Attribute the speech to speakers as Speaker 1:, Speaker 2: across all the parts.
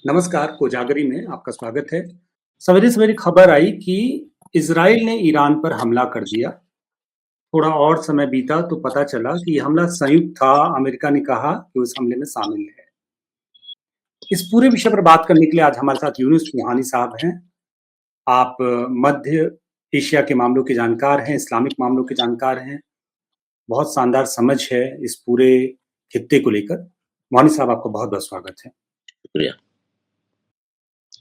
Speaker 1: नमस्कार, कोजागरी में आपका स्वागत है। सवेरे-सवेरे खबर आई कि इज़राइल ने ईरान पर हमला कर दिया। थोड़ा और समय बीता तो पता चला कि ये हमला संयुक्त था, अमेरिका ने कहा कि उस हमले में शामिल है। इस पूरे विषय पर बात करने के लिए आज हमारे साथ यूनुस सुब्हानी साहब हैं। आप मध्य एशिया के मामलों के जानकार हैं, इस्लामिक मामलों के जानकार हैं। बहुत शानदार समझ है इस पूरे खित्ते को लेकर। सुब्हानी साहब आपका बहुत-बहुत स्वागत है।
Speaker 2: शुक्रिया।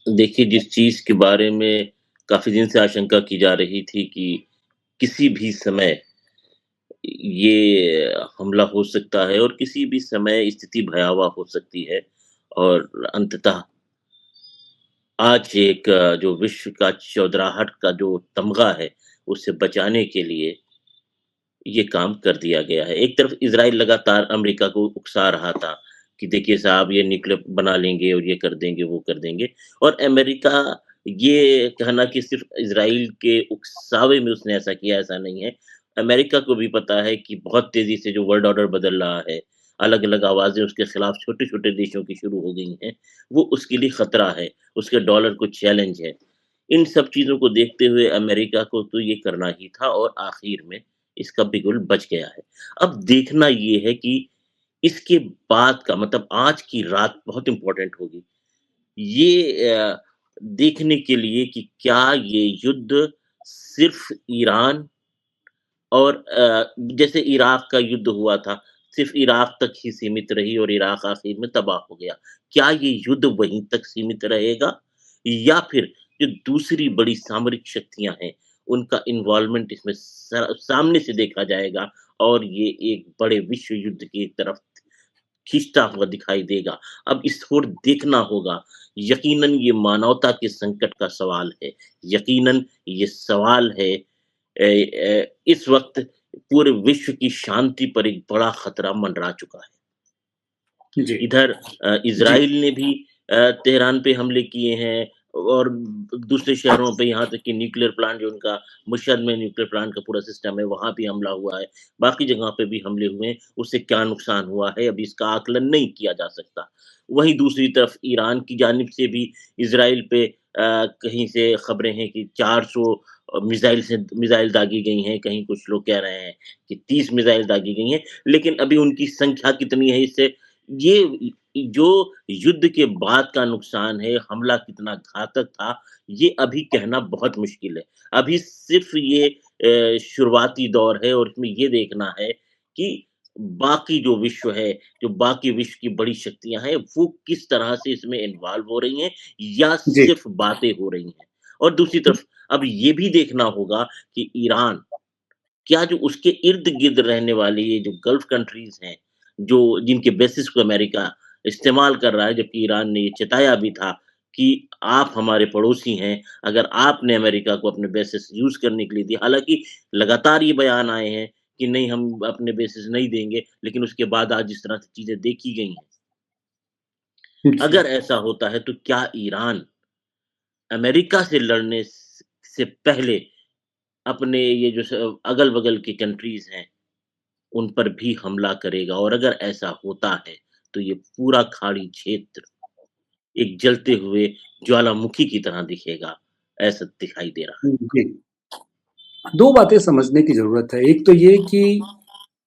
Speaker 2: देखिए, जिस चीज़ के बारे में काफ़ी दिन से आशंका की जा रही थी कि किसी भी समय ये हमला हो सकता है और किसी भी समय स्थिति भयावह हो सकती है और अंततः आज एक जो विश्व का चौधराहट का जो तमगा है, उसे बचाने के लिए ये काम कर दिया गया है। एक तरफ इज़राइल लगातार अमेरिका को उकसा रहा था कि देखिए साहब ये न्यूक्लियर बना लेंगे और ये कर देंगे, वो कर देंगे और अमेरिका ये कहना कि सिर्फ़ इज़राइल के उकसावे में उसने ऐसा किया, ऐसा नहीं है। अमेरिका को भी पता है कि बहुत तेज़ी से जो वर्ल्ड ऑर्डर बदल रहा है, अलग-अलग आवाज़ें उसके खिलाफ छोटे-छोटे देशों की शुरू हो गई हैं, वो उसके लिए खतरा है, उसके डॉलर को चैलेंज है। इन सब चीज़ों को देखते हुए अमेरिका को तो ये करना ही था और आखिर में इसका बिगुल बच गया है। अब देखना ये है कि इसके बाद का मतलब आज की रात बहुत इम्पोर्टेंट होगी। ये देखने के लिए कि क्या ये युद्ध सिर्फ़ ईरान और जैसे इराक का युद्ध हुआ था, सिर्फ़ इराक तक ही सीमित रही और इराक आखिर में तबाह हो गया। क्या ये युद्ध वहीं तक सीमित रहेगा? या फिर जो दूसरी बड़ी सामरिक शक्तियाँ हैं, उनका इन्वॉल्वमेंट इसमें सामने से देखा जाएगा और ये एक बड़े विश्व युद्ध की तरफ खींचता हुआ दिखाई देगा। अब इस ओर देखना होगा। यकीनन ये मानवता के संकट का सवाल है। यकीनन ये सवाल है इस वक़्त पूरे विश्व की शांति पर एक बड़ा खतरा मंडरा चुका है।
Speaker 1: जी,
Speaker 2: इधर
Speaker 1: जी,
Speaker 2: इज़राइल ने भी तेहरान पे हमले किए हैं और दूसरे शहरों पे यहाँ तक कि न्यूक्लियर प्लांट जो उनका मशहद में न्यूक्लियर प्लांट का पूरा सिस्टम है, वहाँ भी हमला हुआ है। बाकी जगह पे भी हमले हुए हैं, उससे क्या नुकसान हुआ है, अभी इसका आकलन नहीं किया जा सकता। वहीं दूसरी तरफ ईरान की जानिब से भी इज़राइल पे कहीं से खबरें हैं कि 400 मिसाइल दागी गई हैं, कहीं कुछ लोग कह रहे हैं कि 30 मिसाइल दागी गई हैं, लेकिन अभी उनकी संख्या कितनी है इससे ये जो युद्ध के बाद का नुकसान है, हमला कितना घातक था, ये अभी कहना बहुत मुश्किल है। अभी सिर्फ़ ये शुरुआती दौर है और इसमें ये देखना है कि बाकी जो विश्व है, जो बाकी विश्व की बड़ी शक्तियाँ हैं, वो किस तरह से इसमें इन्वॉल्व हो रही हैं या
Speaker 1: जी।
Speaker 2: सिर्फ़ बातें हो रही हैं। और दूसरी तरफ अब ये भी देखना होगा कि ईरान क्या जो उसके इर्द-गिर्द रहने वाली ये जो गल्फ कंट्रीज़ हैं, जो जिनके बेसिस को अमेरिका इस्तेमाल कर रहा है, जबकि ईरान ने ये चेताया भी था कि आप हमारे पड़ोसी हैं, अगर आपने अमेरिका को अपने बेसिस यूज़ करने के लिए दिया हालाँकि लगातार ये बयान आए हैं कि नहीं हम अपने बेसिस नहीं देंगे, लेकिन उसके बाद आज जिस तरह से चीज़ें देखी गई हैं,
Speaker 1: जी।
Speaker 2: अगर ऐसा होता है तो क्या ईरान अमेरिका से लड़ने से पहले अपने ये जो अगल-बगल की कंट्रीज़ हैं उन पर भी हमला करेगा और अगर ऐसा होता है, तो ये पूरा खाड़ी क्षेत्र एक जलते हुए ज्वालामुखी की तरह दिखेगा, ऐसा दिखाई दे रहा है।
Speaker 1: जी। 2 बातें समझने की ज़रूरत है। एक तो ये कि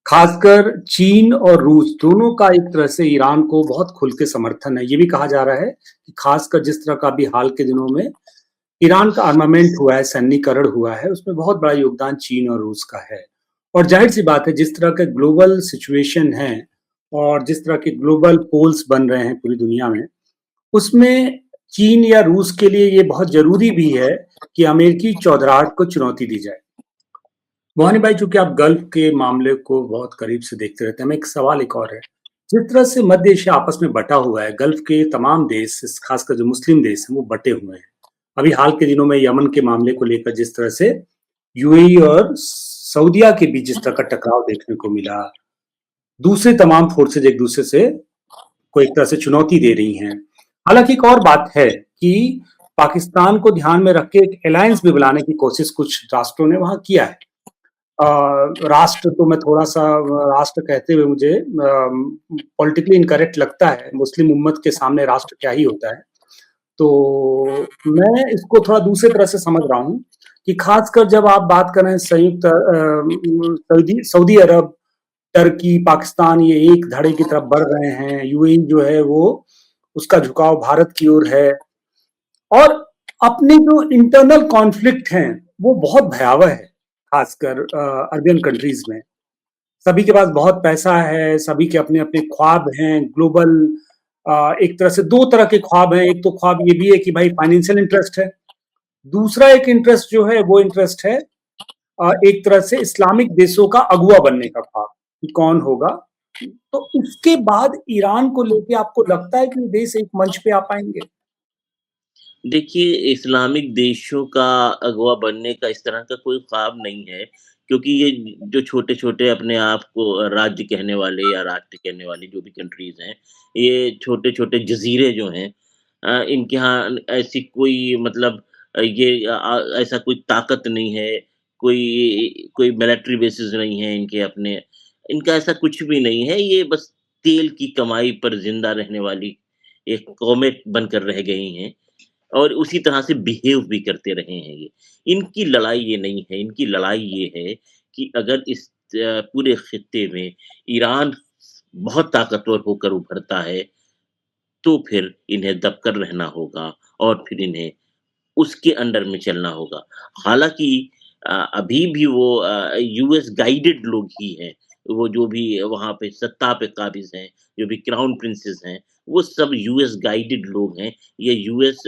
Speaker 1: ख़ासकर चीन और रूस दोनों का एक तरह से ईरान को बहुत खुल के समर्थन है। ये भी कहा जा रहा है कि ख़ासकर जिस तरह का अभी हाल के दिनों में ईरान का आर्मामेंट हुआ है, सैन्यीकरण हुआ है, उसमें बहुत बड़ा योगदान चीन और रूस का है। और ज़ाहिर-सी बात है जिस तरह के ग्लोबल सिचुएशन है और जिस तरह के ग्लोबल पोल्स बन रहे हैं पूरी दुनिया में, उसमें चीन या रूस के लिए ये बहुत ज़रूरी भी है कि अमेरिकी चौधराहट को चुनौती दी जाए। मोहन भाई, चूँकि आप गल्फ के मामले को बहुत करीब से देखते रहते हैं, मैं एक सवाल एक और है। जिस तरह से मध्य एशिया आपस में बँटा हुआ है, गल्फ के तमाम देश, खासकर जो मुस्लिम देश हैं, वो बँटे हुए हैं। अभी हाल के दिनों में यमन के मामले को लेकर जिस तरह से यूएई और सऊदीया के बीच जिस तरह का टकराव देखने को मिला, दूसरे तमाम फोर्सेज़ एक-दूसरे से को एक तरह से चुनौती दे रही हैं। हालाँकि एक और बात है कि पाकिस्तान को ध्यान में रख के एक अलायंस भी बनाने की कोशिश कुछ राष्ट्रों ने वहाँ किया है। राष्ट्र तो मैं थोड़ा-सा राष्ट्र कहते हुए मुझे पॉलिटिकली इनकरेक्ट लगता है। मुस्लिम उम्मत के सामने राष्ट्र क्या ही होता है। तो मैं इसको थोड़ा दूसरे तरह से समझ रहा हूँ कि खासकर जब आप बात कर रहे हैं सऊदी सऊदी अरब, टर्की, पाकिस्तान ये एक धड़े की तरफ बढ़ रहे हैं, यूएई जो है वो उसका झुकाव भारत की ओर है और अपने जो इंटरनल कॉन्फ्लिक्ट हैं, वो बहुत भयावह है, खासकर अरबियन कंट्रीज़ में। सभी के पास बहुत पैसा है, सभी के अपने-अपने ख्वाब हैं, ग्लोबल एक तरह से 2 तरह के ख्वाब हैं, एक तो ख्वाब ये भी है कि भाई फाइनेंशियल इंटरेस्ट है, दूसरा एक इंटरेस्ट जो है वो इंटरेस्ट है एक तरह से इस्लामिक देशों का अगुवा बनने का ख्वाब, कि कौन होगा। तो उसके बाद ईरान को लेके आपको लगता है कि ये देश एक मंच पे आ पाएँगे?
Speaker 2: देखिए, इस्लामिक देशों का अगवा बनने का इस तरह का कोई ख़्वाब नहीं है, क्योंकि ये जो छोटे-छोटे अपने आप को राज्य कहने वाले या राष्ट्र कहने वाली जो भी कंट्रीज़ हैं, ये छोटे-छोटे जज़ीरे जो हैं इनके यहाँ ऐसी कोई मतलब ऐसा कोई ताकत नहीं है, कोई कोई मिलिट्री बेसेस नहीं है इनके अपने, इनका ऐसा कुछ भी नहीं है, ये बस तेल की कमाई पर ज़िंदा रहने वाली एक कौमें बनकर रह गई हैं। और उसी तरह से बिहेव भी करते रहे हैं ये। इनकी लड़ाई ये नहीं है, इनकी लड़ाई ये है कि अगर इस पूरे खित्ते में ईरान बहुत ताकतवर होकर उभरता है, तो फिर इन्हें दबकर रहना होगा और फिर इन्हें उसके अंडर में चलना होगा। हालाँकि अभी भी वो यूएस गाइडेड लोग ही हैं। वो जो भी वहाँ पे सत्ता पे काबिज़ हैं, जो भी क्राउन प्रिंसेस हैं, वो सब यूएस गाइडेड लोग हैं। ये यूएस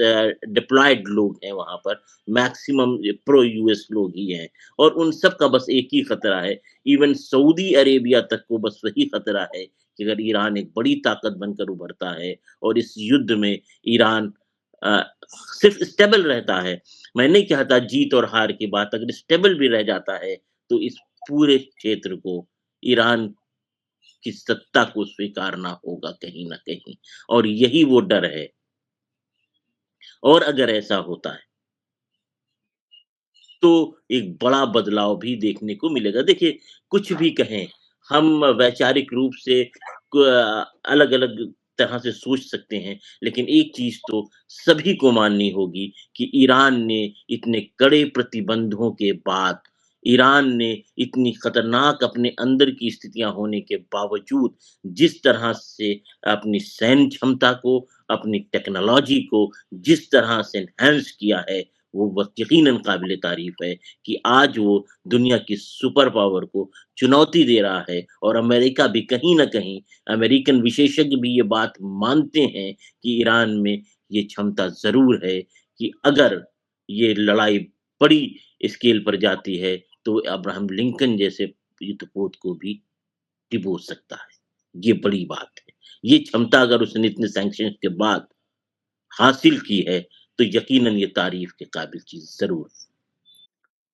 Speaker 2: डिप्लॉयड लोग हैं वहाँ पर, मैक्सिमम प्रो यूएस लोग ही हैं और उन सब का बस एक ही खतरा है। इवन सऊदी अरेबिया तक को बस वही खतरा है कि अगर ईरान एक बड़ी ताकत बनकर उभरता है और इस युद्ध में ईरान अ, सिर्फ स्टेबल रहता है। मैं नहीं चाहता जीत और हार की बात, अगर स्टेबल भी रह जाता है, तो इस पूरे क्षेत्र को ईरान की सत्ता को स्वीकारना होगा कहीं न कहीं और यही वो डर है। और अगर ऐसा होता है, तो एक बड़ा बदलाव भी देखने को मिलेगा। देखिए, कुछ भी कहें, हम वैचारिक रूप से अलग-अलग तरह से सोच सकते हैं, लेकिन एक चीज़ तो सभी को माननी होगी कि ईरान ने इतने कड़े प्रतिबंधों के बाद, ईरान ने इतनी खतरनाक अपने अंदर की स्थितियाँ होने के बावजूद, जिस तरह से अपनी सैन्य क्षमता को, अपनी टेक्नोलॉजी को जिस तरह से एनहांस किया है, वो बस यकीनन काबिल तारीफ़ है कि आज वो दुनिया की सुपर पावर को चुनौती दे रहा है और अमेरिका भी कहीं न कहीं अमेरिकन विशेषज्ञ भी ये बात मानते हैं कि ईरान में ये क्षमता ज़रूर है कि अगर ये लड़ाई बड़ी स्केल पर जाती है, तो अब्राहम लिंकन जैसे युद्धपोत को भी डिबो सकता है। ये बड़ी बात है। ये क्षमता अगर उसने इतने सैंक्शंस के बाद हासिल की है, तो यकीनन ये तारीफ़ के काबिल चीज़ ज़रूर है।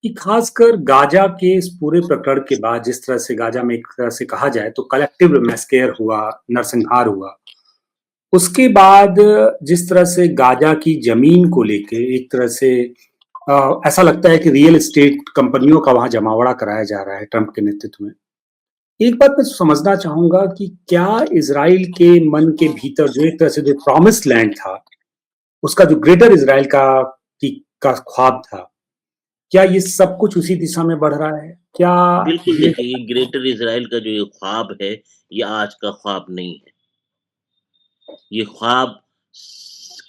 Speaker 1: कि खासकर गाजा के इस पूरे प्रकरण के बाद जिस तरह से गाजा में एक तरह से कहा जाए तो कलेक्टिव मैस्केर हुआ, नरसंहार हुआ। उसके बाद जिस तरह से गाजा की ज़मीन को लेके एक तरह से ऐसा लगता है कि रियल एस्टेट कंपनियों का वहाँ जमावड़ा कराया जा रहा है ट्रंप के नेतृत्व में। एक बात मैं समझना चाहूँगा कि क्या इज़राइल के मन के भीतर जो एक तरह से जो प्रॉमिस्ड लैंड था, उसका जो ग्रेटर इज़राइल का ख्वाब था, क्या ये सब कुछ उसी दिशा में बढ़ रहा है? क्या
Speaker 2: बिल्कुल
Speaker 1: ये
Speaker 2: देखिए, ये ग्रेटर इज़राइल का जो ये ख्वाब है, ये आज का ख्वाब नहीं है। ये ख्वाब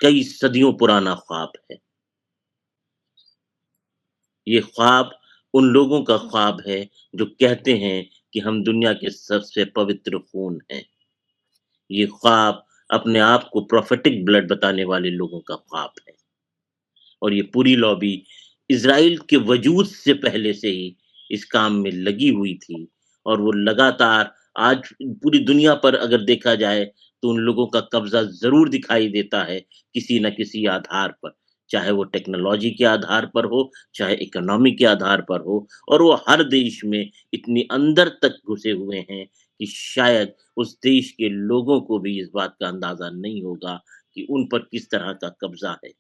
Speaker 2: कई सदियों पुराना ख्वाब है। ये ख्वाब उन लोगों का ख्वाब है, जो कहते हैं कि हम दुनिया के सबसे पवित्र खून हैं। ये ख्वाब अपने आप को प्रोफेटिक ब्लड बताने वाले लोगों का ख्वाब है। और ये पूरी लॉबी इज़राइल के वजूद से पहले से ही इस काम में लगी हुई थी और वो लगातार आज पूरी दुनिया पर अगर देखा जाए तो उन लोगों का कब्ज़ा ज़रूर दिखाई देता है, किसी न किसी आधार पर। चाहे वो टेक्नोलॉजी के आधार पर हो, चाहे इकोनॉमी के आधार पर हो और वो हर देश में इतनी अंदर तक घुसे हुए हैं कि शायद उस देश के लोगों को भी इस बात का अंदाज़ा नहीं होगा कि उन पर किस तरह का कब्ज़ा है।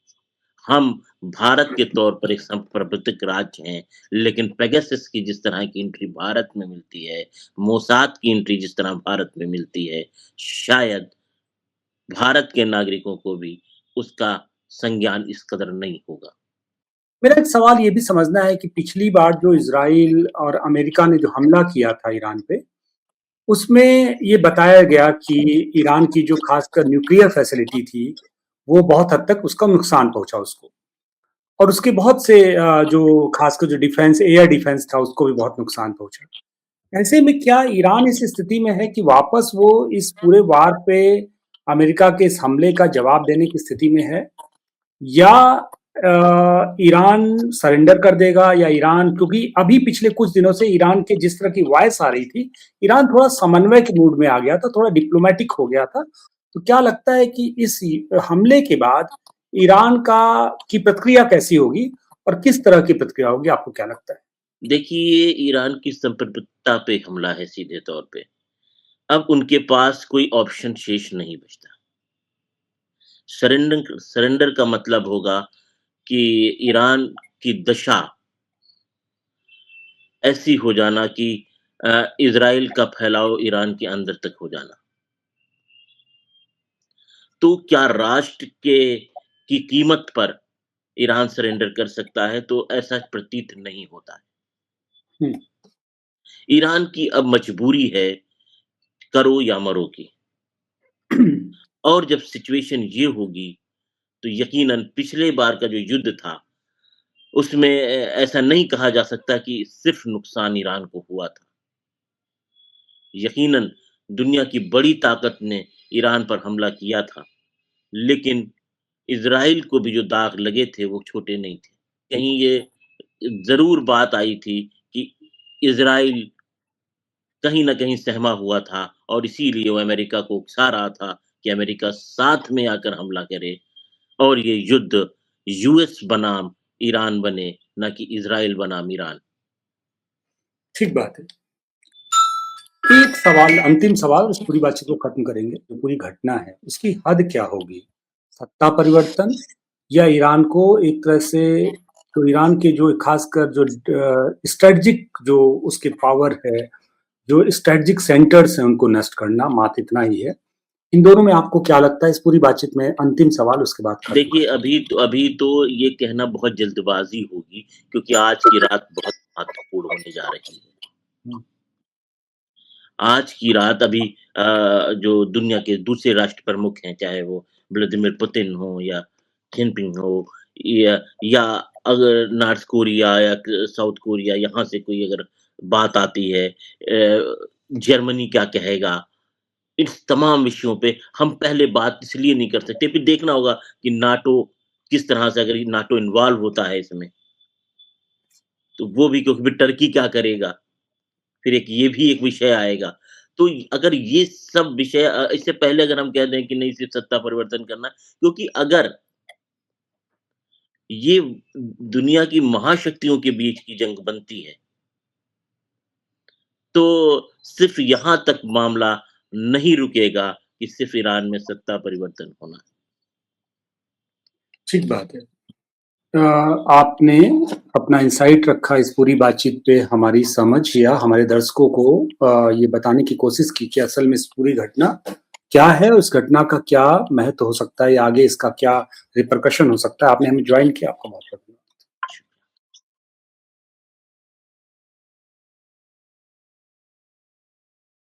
Speaker 2: हम भारत के तौर पर एक सांप्रभुतिक राज्य हैं, लेकिन पेगासस की जिस तरह की एंट्री भारत में मिलती है, मोसाद की एंट्री जिस तरह भारत में मिलती है, शायद भारत के नागरिकों को भी उसका संज्ञान इस कदर नहीं होगा।
Speaker 1: मेरा एक सवाल ये भी समझना है कि पिछली बार जो इज़राइल और अमेरिका ने जो हमला किया था ईरान पे, उसमें ये बताया गया कि ईरान की जो खासकर न्यूक्लियर फैसिलिटी थी, वो बहुत हद तक उसका नुकसान पहुँचा उसको। और उसके बहुत से जो खासकर जो डिफेंस एयर डिफेंस था उसको भी बहुत नुकसान पहुँचा। ऐसे में क्या ईरान इस स्थिति में है कि वापस वो इस पूरे वार पे अमेरिका के इस हमले का जवाब देने की स्थिति में है? या ईरान सरेंडर कर देगा या ईरान क्योंकि अभी पिछले कुछ दिनों से ईरान के जिस तरह की वॉइस आ रही थी, ईरान थोड़ा समन्वय के मूड में आ गया था, थोड़ा डिप्लोमैटिक हो गया था। तो क्या लगता है कि इस हमले के बाद ईरान की प्रतिक्रिया कैसी होगी और किस तरह की प्रतिक्रिया होगी, आपको क्या लगता है?
Speaker 2: देखिए, ये ईरान की संप्रभुता पे हमला है सीधे तौर पे। अब उनके पास कोई ऑप्शन शेष नहीं बचता। सरेंडर सरेंडर का मतलब होगा कि ईरान की दशा ऐसी हो जाना कि इज़राइल का फैलाव ईरान के अंदर तक हो जाना। तो क्या राष्ट्र की कीमत पर ईरान सरेंडर कर सकता है? तो ऐसा प्रतीत नहीं होता है।
Speaker 1: हुँ।
Speaker 2: ईरान की अब मजबूरी है, करो या मरो की। और जब सिचुएशन ये होगी, तो यकीनन पिछले बार का जो युद्ध था, उसमें ऐसा नहीं कहा जा सकता कि सिर्फ़ नुकसान ईरान को हुआ था। यकीनन दुनिया की बड़ी ताकत ने ईरान पर हमला किया था, लेकिन इज़राइल को भी जो दाग लगे थे, वो छोटे नहीं थे। कहीं ये ज़रूर बात आई थी कि इज़राइल कहीं न कहीं सहमा हुआ था और इसीलिए वो अमेरिका को उकसा रहा था कि अमेरिका साथ में आकर हमला करे और ये युद्ध यूएस बनाम ईरान बने, ना कि इज़राइल बनाम ईरान।
Speaker 1: ठीक बात है। एक सवाल, अंतिम सवाल, इस पूरी बातचीत को खत्म करेंगे। जो पूरी घटना है, उसकी हद क्या होगी? सत्ता परिवर्तन या ईरान को एक तरह से तो ईरान के जो खासकर जो स्ट्रेटेजिक जो उसके पावर है, जो स्ट्रेटेजिक सेंटर्स हैं, उनको नष्ट करना, मात्र इतना ही है। इन दोनों में आपको क्या लगता है? इस पूरी बातचीत में अंतिम सवाल, उसके बाद खत्म
Speaker 2: देखिए,
Speaker 1: करते हैं।
Speaker 2: अभी तो ये कहना बहुत जल्दबाज़ी होगी क्योंकि आज की रात बहुत महत्वपूर्ण होने जा रही है।
Speaker 1: हुँ,
Speaker 2: आज की रात अभी जो दुनिया के दूसरे राष्ट्र प्रमुख हैं, चाहे वो व्लादिमीर पुतिन हो या जिनपिंग हो या अगर नॉर्थ कोरिया या क साउथ कोरिया यहाँ से कोई अगर बात आती है जर्मनी क्या कहेगा? इस तमाम विषयों पे हम पहले बात इसलिए नहीं कर सकते, फिर देखना होगा कि नाटो किस तरह से अगर ये नाटो इन्वॉल्व होता है इसमें, तो वो भी क्योंकि फिर टर्की क्या करेगा? फिर एक ये भी एक विषय आएगा। तो अगर ये सब विषय इससे पहले अगर हम कह दें कि नहीं सिर्फ़ सत्ता परिवर्तन करना क्योंकि अगर ये दुनिया की महाशक्तियों के बीच की जंग बनती है, तो सिर्फ़ यहाँ तक मामला नहीं रुकेगा कि सिर्फ़ ईरान में सत्ता परिवर्तन होना।
Speaker 1: ठीक बात है। आपने अपना इंसाइट रखा इस पूरी बातचीत पे, हमारी समझ या हमारे दर्शकों को ये बताने की कोशिश की कि असल में इस पूरी घटना क्या है, उस घटना का क्या महत्व हो सकता है या आगे इसका क्या रिपरकशन हो सकता है। आपने हमें जॉइन किया, आपका बहुत-बहुत